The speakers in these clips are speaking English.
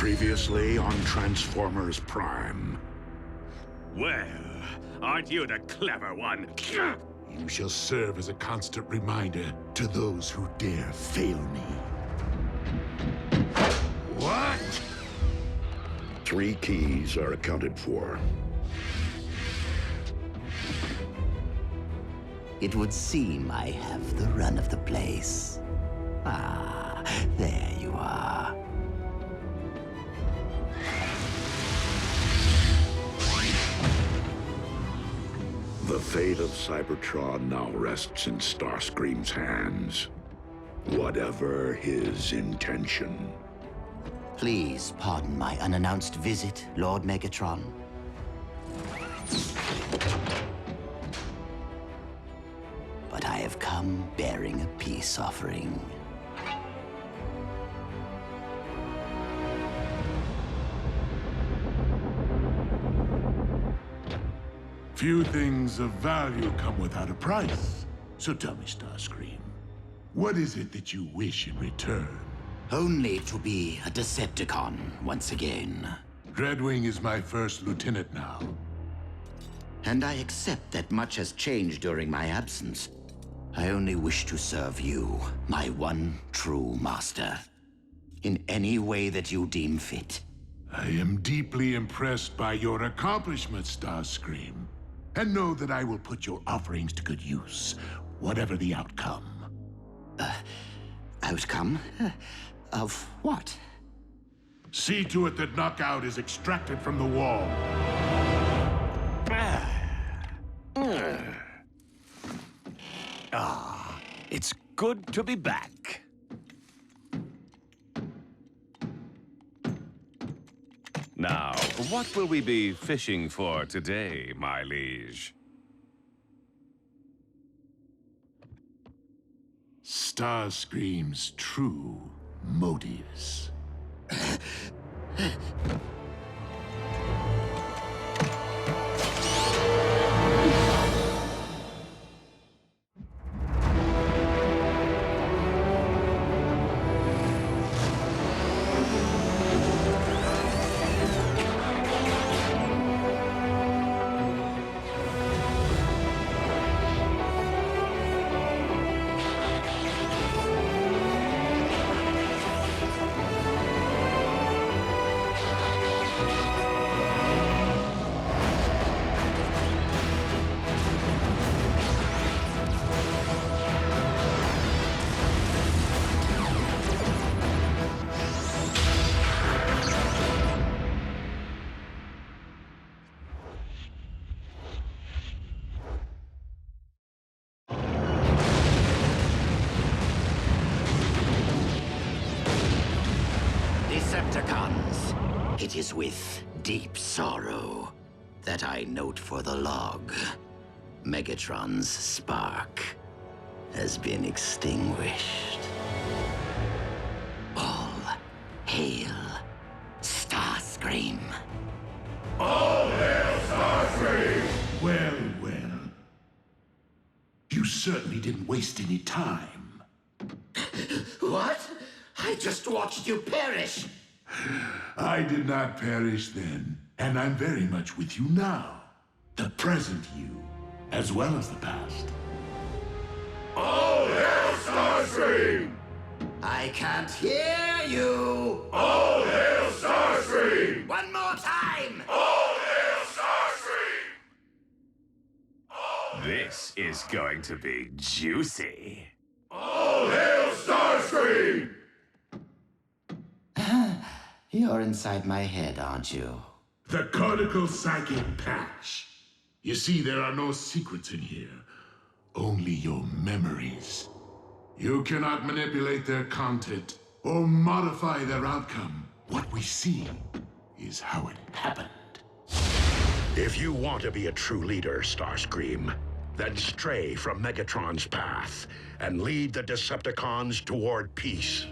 Previously on Transformers Prime. Well, aren't you the clever one? You shall serve as a constant reminder to those who dare fail me. What? 3 keys are accounted for. It would seem I have the run of the place. Ah, there you are. The fate of Cybertron now rests in Starscream's hands. Whatever his intention. Please pardon my unannounced visit, Lord Megatron. But I have come bearing a peace offering. Few things of value come without a price. So tell me, Starscream, what is it that you wish in return? Only to be a Decepticon once again. Dreadwing is my first lieutenant now. And I accept that much has changed during my absence. I only wish to serve you, my one true master, in any way that you deem fit. I am deeply impressed by your accomplishments, Starscream, and know that I will put your offerings to good use, whatever the outcome. Outcome? Of what? See to it that Knockout is extracted from the wall. It's good to be back. Now, what will we be fishing for today, my liege? Starscream's true motives. Decepticons, it is with deep sorrow that I note for the log. Megatron's spark has been extinguished. All hail Starscream. All hail Starscream! Well, well. You certainly didn't waste any time. What? I just watched you perish. I did not perish then, and I'm very much with you now. The present you, as well as the past. All hail Starscream! I can't hear you. All hail Starscream! One more time. All hail Starscream! This is going to be juicy. All hail Starscream! You're inside my head, aren't you? The cortical psychic patch. You see, there are no secrets in here. Only your memories. You cannot manipulate their content or modify their outcome. What we see is how it happened. If you want to be a true leader, Starscream, then stray from Megatron's path and lead the Decepticons toward peace.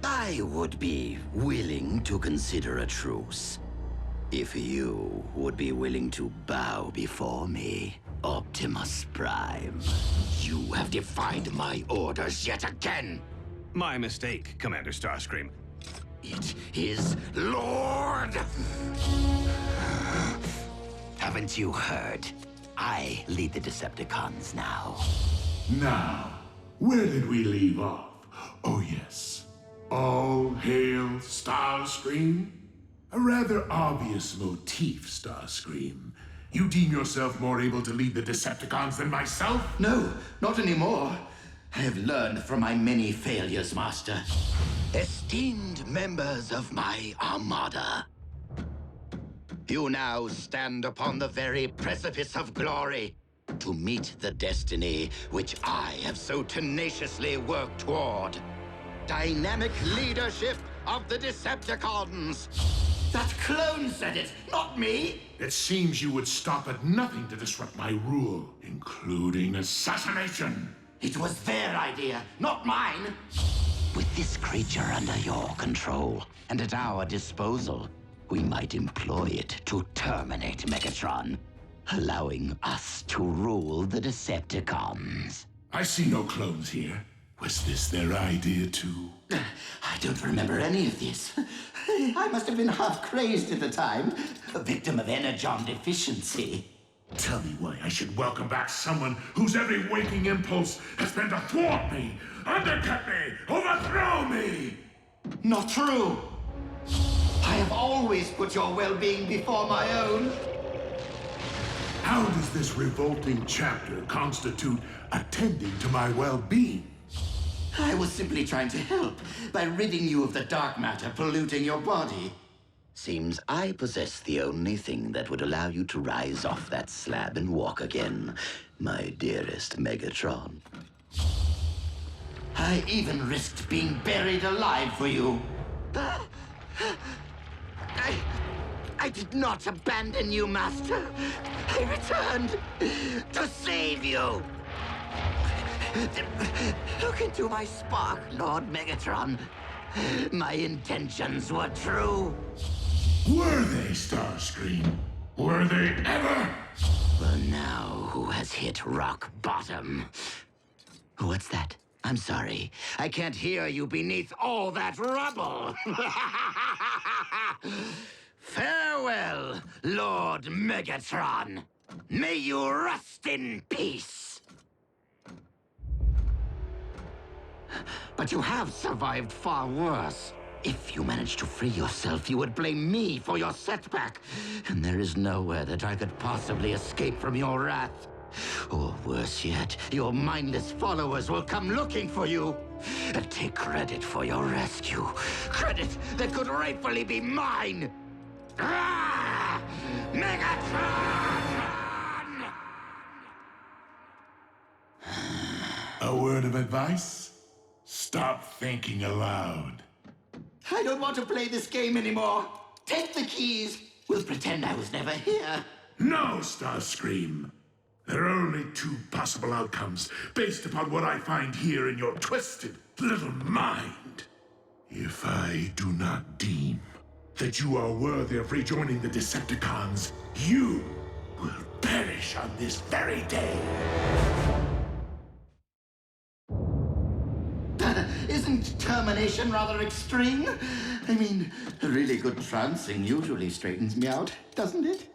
I would be willing to consider a truce. If you would be willing to bow before me, Optimus Prime. You have defied my orders yet again. My mistake, Commander Starscream. It is Lord! Haven't you heard? I lead the Decepticons now. Now, where did we leave off? Oh yes. All hail Starscream? A rather obvious motif, Starscream. You deem yourself more able to lead the Decepticons than myself? No, not anymore. I have learned from my many failures, Master. Esteemed members of my armada. You now stand upon the very precipice of glory to meet the destiny which I have so tenaciously worked toward. Dynamic leadership of the Decepticons. That clone said it, not me. It seems you would stop at nothing to disrupt my rule, including assassination. It was their idea, not mine. With this creature under your control and at our disposal, we might employ it to terminate Megatron, allowing us to rule the Decepticons. I see no clones here. Was this their idea too? I don't remember any of this. I must have been half crazed at the time, a victim of energon deficiency. Tell me why I should welcome back someone whose every waking impulse has been to thwart me, undercut me, overthrow me! Not true. I have always put your well-being before my own. How does this revolting chapter constitute attending to my well-being? I was simply trying to help by ridding you of the dark matter polluting your body. Seems I possess the only thing that would allow you to rise off that slab and walk again, my dearest Megatron. I even risked being buried alive for you. I did not abandon you, Master. I returned to save you. Look into my spark, Lord Megatron. My intentions were true. Were they, Starscream? Were they ever? Well, now who has hit rock bottom? What's that? I'm sorry. I can't hear you beneath all that rubble. Farewell, Lord Megatron. May you rest in peace. But you have survived far worse. If you managed to free yourself, you would blame me for your setback. And there is nowhere that I could possibly escape from your wrath. Or worse yet, your mindless followers will come looking for you. And take credit for your rescue. Credit that could rightfully be mine. Ah! Megatron! A word of advice? Stop thinking aloud. I don't want to play this game anymore. Take the keys. We'll pretend I was never here. No, Starscream. There are only two possible outcomes based upon what I find here in your twisted little mind. If I do not deem that you are worthy of rejoining the Decepticons, you will perish on this very day. Isn't termination rather extreme? I mean, a really good trouncing usually straightens me out, doesn't it?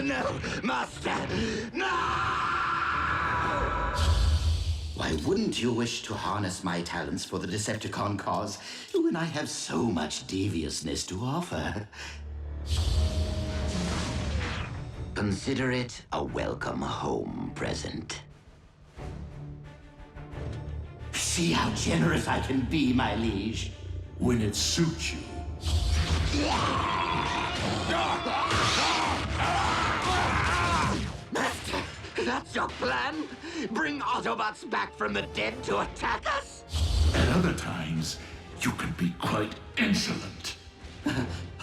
No, Master! No! Why wouldn't you wish to harness my talents for the Decepticon cause when I have so much deviousness to offer? Consider it a welcome home present. See how generous I can be, my liege. When it suits you. Master, that's your plan? Bring Autobots back from the dead to attack us? At other times, you can be quite insolent.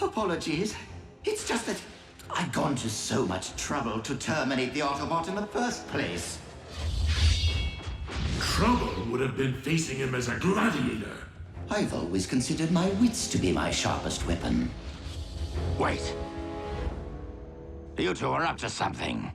Apologies. It's just that I'd gone to so much trouble to terminate the Autobot in the first place. Trouble would have been facing him as a gladiator. I've always considered my wits to be my sharpest weapon. Wait. You two are up to something.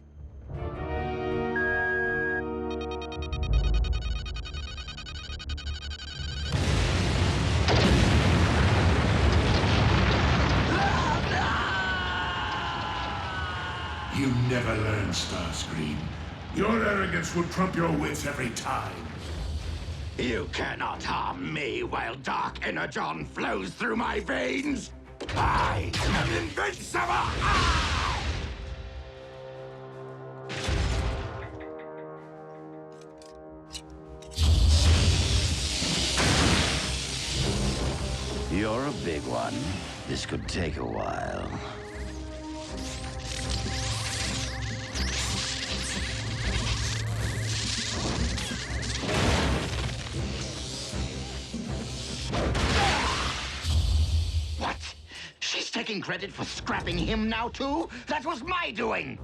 You never learn, Starscream. Your arrogance will trump your wits every time. You cannot harm me while dark energon flows through my veins. I am invincible! Ah! You're a big one. This could take a while. What? She's taking credit for scrapping him now, too? That was my doing!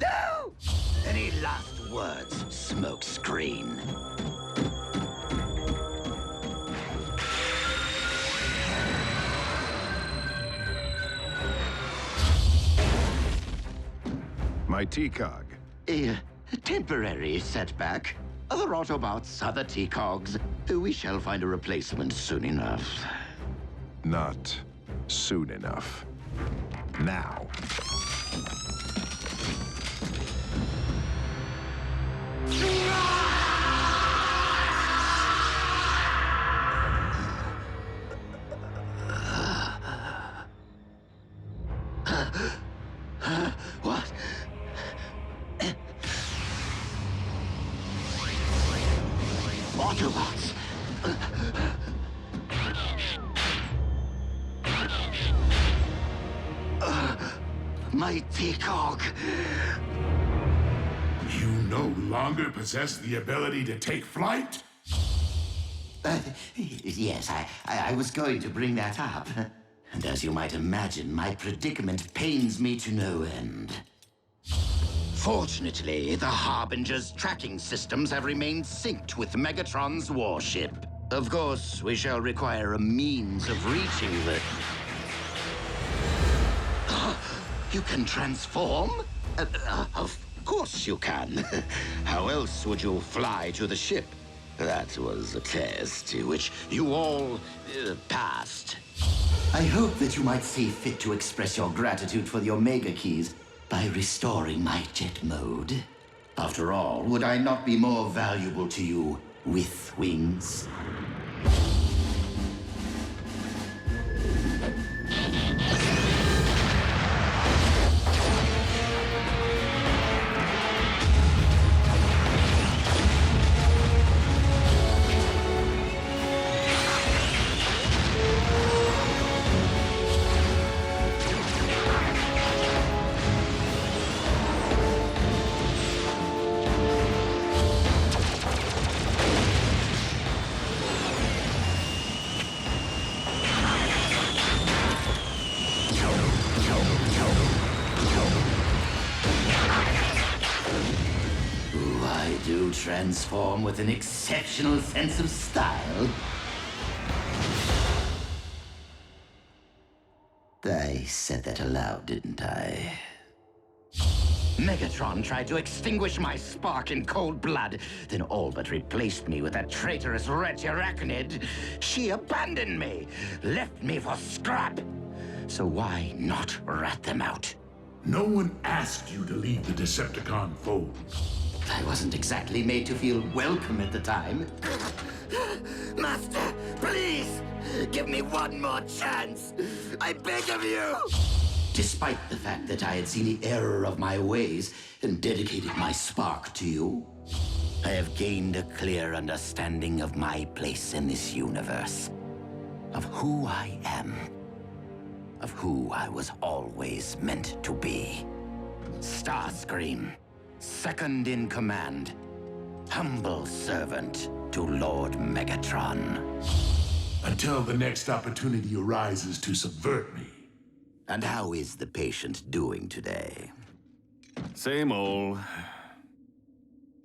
No! Any last words, smokescreen? My T-Cog. A temporary setback. Other Autobots, other T-Cogs. We shall find a replacement soon enough. Not soon enough. Now. What? Autobots! My T-Cog! You no longer possess the ability to take flight? Yes, I was going to bring that up. And as you might imagine, my predicament pains me to no end. Fortunately, the Harbinger's tracking systems have remained synced with Megatron's warship. Of course, we shall require a means of reaching the... You can transform? Of course you can. How else would you fly to the ship? That was a test which you all passed. I hope that you might see fit to express your gratitude for the Omega Keys by restoring my jet mode. After all, would I not be more valuable to you with wings? Transform with an exceptional sense of style. I said that aloud, didn't I? Megatron tried to extinguish my spark in cold blood, then all but replaced me with that traitorous wretch Arachnid. She abandoned me, left me for scrap. So why not rat them out? No one asked you to leave the Decepticon fold. I wasn't exactly made to feel welcome at the time. Master, please! Give me one more chance! I beg of you! Despite the fact that I had seen the error of my ways and dedicated my spark to you, I have gained a clear understanding of my place in this universe. Of who I am. Of who I was always meant to be. Starscream. Second in command, humble servant to Lord Megatron. Until the next opportunity arises to subvert me. And how is the patient doing today? Same old.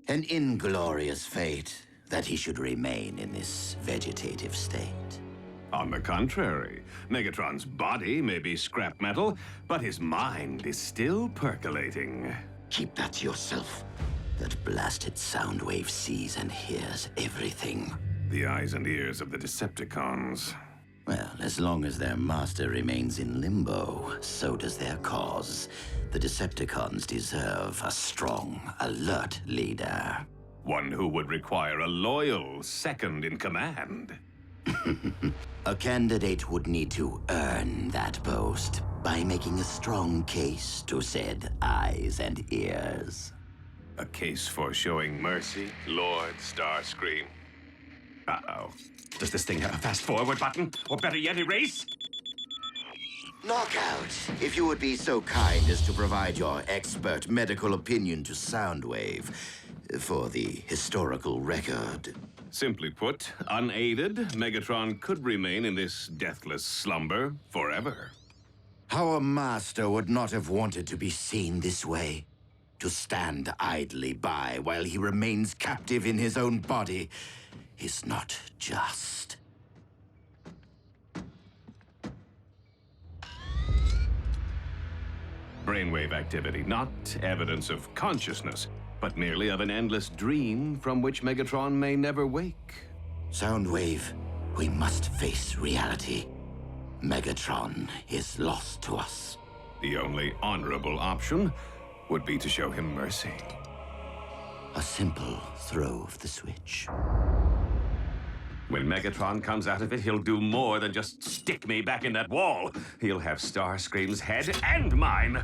An inglorious fate that he should remain in this vegetative state. On the contrary, Megatron's body may be scrap metal, but his mind is still percolating. Keep that to yourself. That blasted Soundwave sees and hears everything. The eyes and ears of the Decepticons. Well, as long as their master remains in limbo, so does their cause. The Decepticons deserve a strong, alert leader. One who would require a loyal second in command. A candidate would need to earn that post by making a strong case to said eyes and ears. A case for showing mercy, Lord Starscream. Uh-oh. Does this thing have a fast-forward button? Or better yet, erase? Knockout, if you would be so kind as to provide your expert medical opinion to Soundwave for the historical record. Simply put, unaided, Megatron could remain in this deathless slumber forever. Our master would not have wanted to be seen this way. To stand idly by while he remains captive in his own body is not just. Brainwave activity, not evidence of consciousness, but merely of an endless dream from which Megatron may never wake. Soundwave, we must face reality. Megatron is lost to us. The only honorable option would be to show him mercy. A simple throw of the switch. When Megatron comes out of it, he'll do more than just stick me back in that wall. He'll have Starscream's head and mine.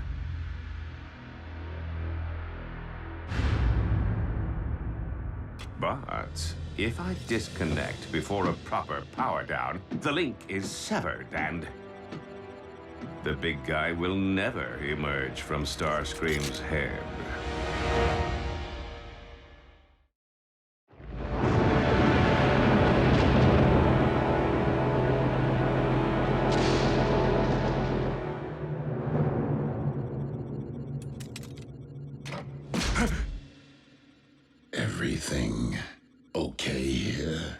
But if I disconnect before a proper power down, the link is severed and the big guy will never emerge from Starscream's head. Everything okay here?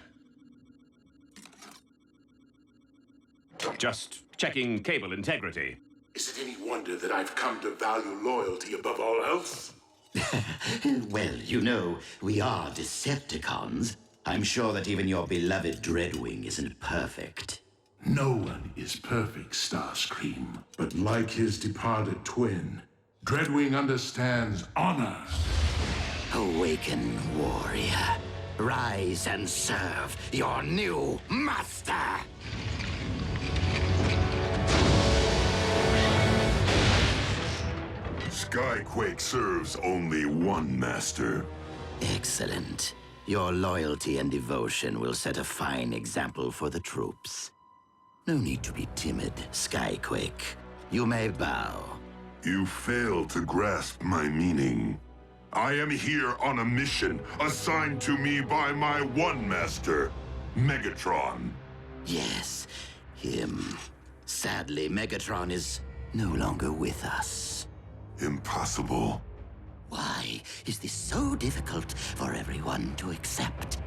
Just checking cable integrity. Is it any wonder that I've come to value loyalty above all else? Well, you know, we are Decepticons. I'm sure that even your beloved Dreadwing isn't perfect. No one is perfect, Starscream. But like his departed twin, Dreadwing understands honor. Awaken, warrior. Rise and serve your new master. Skyquake serves only one master. Excellent. Your loyalty and devotion will set a fine example for the troops. No need to be timid, Skyquake. You may bow. You fail to grasp my meaning. I am here on a mission assigned to me by my one master, Megatron. Yes, him. Sadly, Megatron is no longer with us. Impossible. Why is this so difficult for everyone to accept?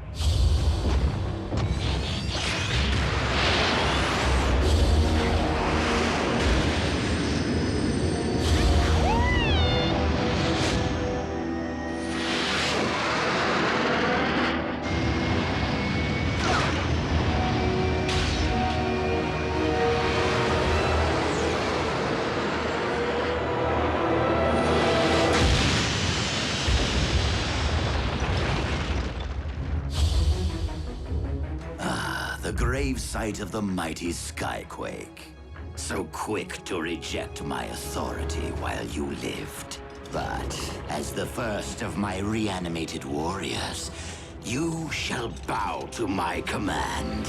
The grave site of the mighty Skyquake. So quick to reject my authority while you lived. But as the first of my reanimated warriors, you shall bow to my command.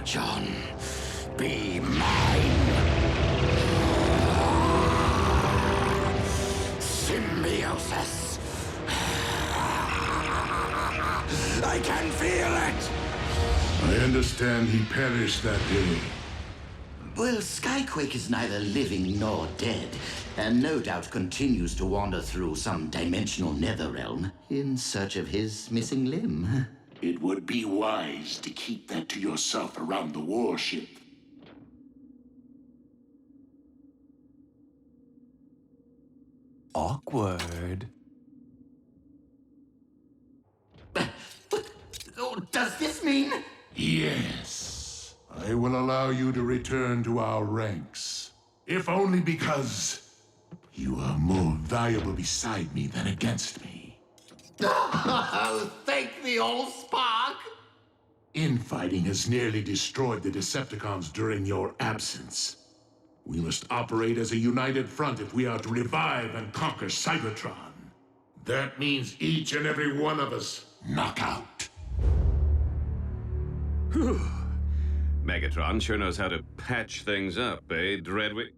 John, be mine. Symbiote. I can feel it! I understand he perished that day. Well, Skyquake is neither living nor dead, and no doubt continues to wander through some dimensional netherrealm in search of his missing limb. It would be wise to keep that to yourself around the warship. Awkward. Does this mean? Yes. I will allow you to return to our ranks. If only because you are more valuable beside me than against me. Thank the old spark! Infighting has nearly destroyed the Decepticons during your absence. We must operate as a united front if we are to revive and conquer Cybertron. That means each and every one of us knock out. Megatron sure knows how to patch things up, eh, Dreadwing?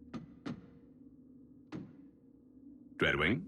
Dreadwing?